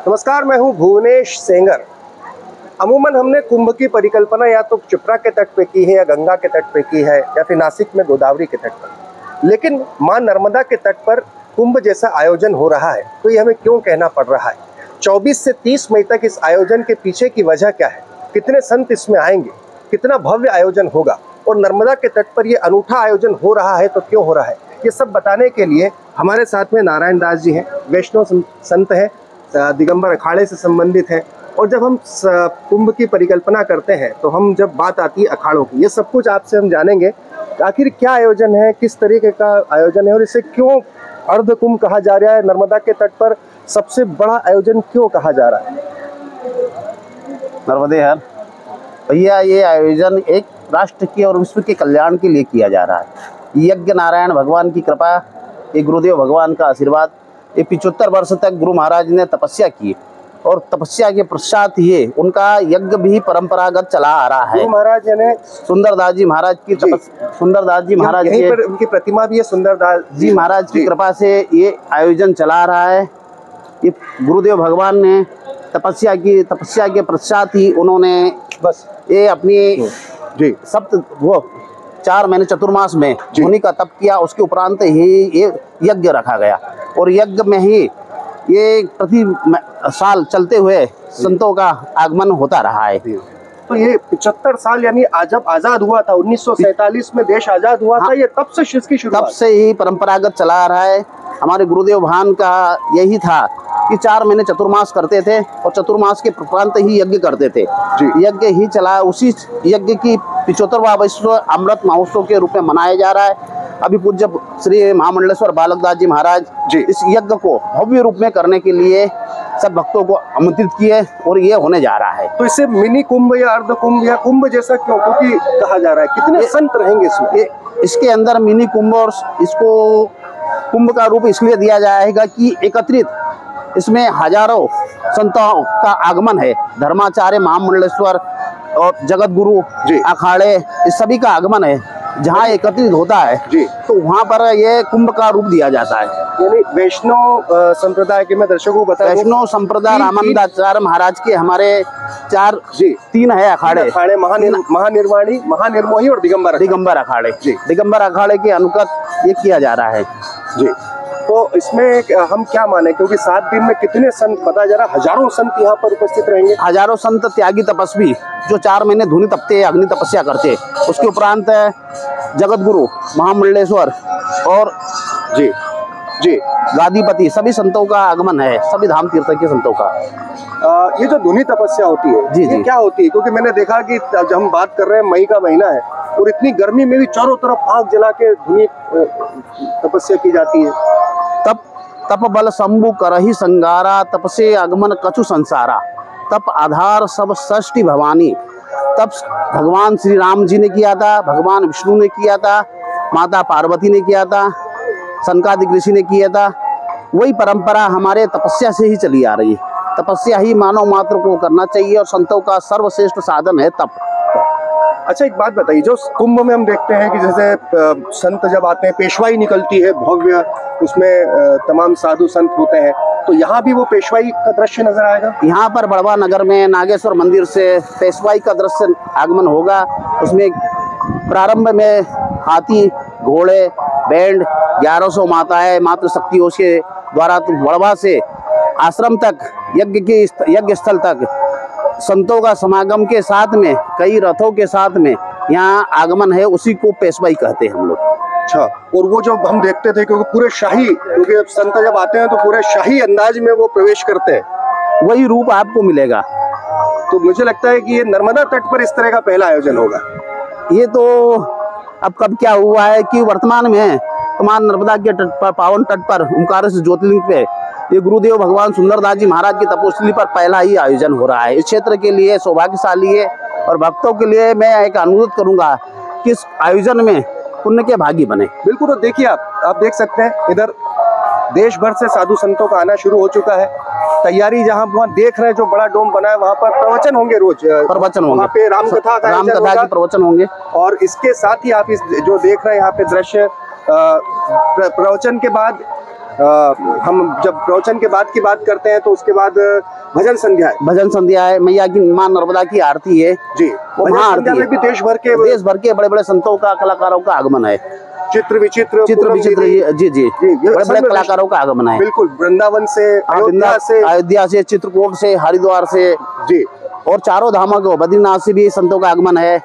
नमस्कार, मैं हूं भुवनेश सेंगर। अमूमन हमने कुंभ की परिकल्पना या तो क्षिप्रा के तट पे की है या गंगा के तट पे की है या फिर नासिक में गोदावरी के तट पर, लेकिन मां नर्मदा के तट पर कुंभ जैसा आयोजन हो रहा है तो ये हमें क्यों कहना पड़ रहा है? 24 से 30 मई तक इस आयोजन के पीछे की वजह क्या है? कितने संत इसमें आएंगे? कितना भव्य आयोजन होगा? और नर्मदा के तट पर ये अनूठा आयोजन हो रहा है तो क्यों हो रहा है? ये सब बताने के लिए हमारे साथ में नारायण दास जी हैं, वैष्णव संत हैं, दिगंबर अखाड़े से संबंधित है। और जब हम कुंभ की परिकल्पना करते हैं तो हम जब बात आती है अखाड़ों की, ये सब कुछ आपसे हम जानेंगे। आखिर क्या आयोजन है, किस तरीके का आयोजन है और इसे क्यों अर्ध कुंभ कहा जा रहा है? नर्मदा के तट पर सबसे बड़ा आयोजन क्यों कहा जा रहा है? नर्मदे हर भैया, ये आयोजन एक राष्ट्र के और विश्व के कल्याण के लिए किया जा रहा है। यज्ञ नारायण भगवान की कृपा, ये गुरुदेव भगवान का आशीर्वाद। ये 75 वर्ष तक गुरु महाराज ने तपस्या की और तपस्या के पश्चात ये उनका यज्ञ भी परंपरागत चला आ रहा है। गुरु महाराज यानी सुंदरदास जी महाराज की सुंदरदास जी महाराज यहीं पर उनकी प्रतिमा भी है, सुंदरदास जी महाराज की कृपा से ये आयोजन चला रहा है। ये गुरुदेव भगवान ने तपस्या की, तपस्या के पश्चात ही उन्होंने बस ये अपनी सप्त वो 4 महीने चतुर्मास में मुनि का तप किया। उसके उपरांत ही ये यज्ञ रखा गया और यज्ञ में ही ये प्रति साल चलते हुए संतों का आगमन होता रहा है। तो ये 75 साल यानी जब आजाद हुआ था 1947 में देश आजाद हुआ था, ये तब से इसकी शुरुआत, तब से ही परंपरागत चला आ रहा है। हमारे गुरुदेव भान का यही था कि 4 महीने चतुर्मास करते थे और चतुर्मास के उपरांत ही यज्ञ करते थे। यज्ञ ही चला, उसी यज्ञ की 75वां विश्व अमृत महोत्सव के रूप में मनाया जा रहा है। अभी पूज्य श्री महामंडलेश्वर बालकदास जी महाराज इस यज्ञ को भव्य रूप में करने के लिए सब भक्तों को आमंत्रित किए और ये होने जा रहा है। तो इसे मिनी कुंभ या अर्ध कुंभ या कुंभ जैसा क्यों कहा जा रहा है? कितने संत रहेंगे इसमें? इसके अंदर मिनी कुंभ और इसको कुंभ का रूप इसलिए दिया जाएगा कि एकत्रित इसमें हजारों संतों का आगमन है। धर्माचार्य, महामंडलेश्वर और जगत गुरु अखाड़े, इस सभी का आगमन है। जहाँ एकत्रित होता है तो वहाँ पर ये कुंभ का रूप दिया जाता है। यानी वैष्णव संप्रदाय के, मैं दर्शकों को बता, वैष्णव संप्रदाय रामानंदाचार्य महाराज के हमारे 3 है अखाड़े, महानिर्वाणी, महानिर्मोही और दिगंबर अखाड़े। दिगंबर अखाड़े के अनुगत ये किया जा रहा है जी। तो इसमें हम क्या माने, क्योंकि 7 दिन में कितने संत बता जा रहा है? हजारों संत यहाँ पर उपस्थित रहेंगे। हजारों संत त्यागी तपस्वी जो 4 महीने धुनी तपते, अग्नि तपस्या करते। उसके उपरांत जगत गुरु, महामंडलेश्वर और गादीपति, सभी संतों का आगमन है, सभी धाम तीर्थ के संतों का। ये जो धुनी तपस्या होती है ये क्या होती है? क्योंकि मैंने देखा कि जब हम बात कर रहे हैं, मई का महीना है और इतनी गर्मी में भी चारों तरफ आग जला के धुनी तपस्या की जाती है। तप बल शंभु करही संगारा, तप से आगमन कछु संसारा, तप आधार सब सृष्टि भवानी। तप भगवान श्री राम जी ने किया था, भगवान विष्णु ने किया था, माता पार्वती ने किया था, सनकादिक ऋषि ने किया था। वही परंपरा हमारे तपस्या से ही चली आ रही है। तपस्या ही मानव मात्र को करना चाहिए और संतों का सर्वश्रेष्ठ साधन है तप। अच्छा, एक बात बताइए, जो कुंभ में हम देखते हैं कि जैसे संत जब आते हैं, पेशवाई निकलती है भव्य, उसमें तमाम साधु संत होते हैं, तो यहाँ भी वो पेशवाई का दृश्य नजर आएगा? यहाँ पर बड़वा नगर में नागेश्वर मंदिर से पेशवाई का दृश्य आगमन होगा। उसमें प्रारंभ में हाथी, घोड़े, बैंड, 1100 माताएं, मातृ शक्तियों के द्वारा बड़वा से आश्रम तक, यज्ञ स्थल तक संतों का समागम के साथ में, कई रथों के साथ में यहाँ आगमन है। उसी को पेशवाई कहते हैं हम लोग। अच्छा, और वो जो हम देखते थे, क्योंकि पूरे शाही, क्योंकि संत जब आते हैं तो पूरे शाही अंदाज में वो प्रवेश करते हैं, वही रूप आपको मिलेगा। तो मुझे लगता है कि ये नर्मदा तट पर इस तरह का पहला आयोजन होगा। ये तो अब कब क्या हुआ है कि वर्तमान में मां नर्मदा के तट पर, पावन तट पर, ओंकारेश्वर ज्योतिर्लिंग पे ये गुरुदेव भगवान सुंदरदास जी महाराज की तपोस्थली पर पहला ही आयोजन हो रहा है। इस क्षेत्र के लिए सौभाग्यशाली है और भक्तों के लिए मैं एक अनुरोध करूंगा कि इस आयोजन में पुण्य के भागी बने। बिल्कुल। तो देखिए, आप देख सकते हैं इधर देश भर से साधु संतों का आना शुरू हो चुका है। तैयारी जहाँ वहाँ देख रहे हैं, जो बड़ा डोम बना है वहाँ पर प्रवचन होंगे, रोज प्रवचन होंगे, वहाँ पे रामकथा के प्रवचन होंगे। और इसके साथ ही आप इस जो देख रहे हैं यहाँ पे दृश्य, प्रवचन के बाद हम जब प्रवचन के बाद की बात करते हैं तो उसके बाद भजन संध्या है। भजन संध्या है, मैया की मां नर्मदा की आरती है जी, वो भजन महाआरती संध्या में है। भी देश भर के बड़े बड़े संतों का, कलाकारों का आगमन है। चित्र विचित्र जी जी, बड़े बड़े कलाकारों का आगमन है। बिल्कुल, वृंदावन से, अयोध्या से, चित्रकूट से, हरिद्वार से जी, और चारों धामों को, बद्रीनाथ से भी संतों का आगमन है,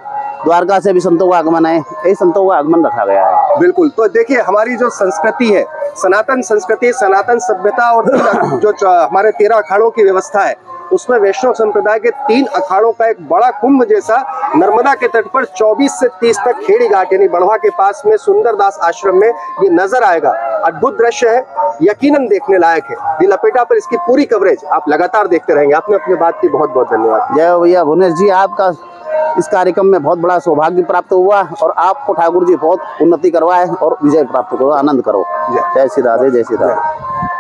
द्वारका से भी संतों का आगमन है। ये संतों का आगमन रखा गया है। बिल्कुल। तो देखिए, हमारी जो संस्कृति है, सनातन संस्कृति, सनातन सभ्यता और जो हमारे 13 अखाड़ों की व्यवस्था है, उसमें वैष्णव संप्रदाय के 3 अखाड़ों का एक बड़ा कुंभ जैसा नर्मदा के तट पर 24 से 30 तक खेड़ी घाट यानी बढ़वा के पास में सुंदरदास आश्रम में ये नजर आएगा। अद्भुत दृश्य है, यकीनन देखने लायक है। दी लपेटा पर इसकी पूरी कवरेज आप लगातार देखते रहेंगे। आपने अपनी बात की बहुत बहुत धन्यवाद। जय भैया भुवनेश जी, आपका इस कार्यक्रम में बहुत बड़ा सौभाग्य प्राप्त हुआ और आपको ठाकुर जी बहुत उन्नति करवाए और विजय प्राप्त करो, आनंद करो। जय श्री राधे, जय श्री राधे।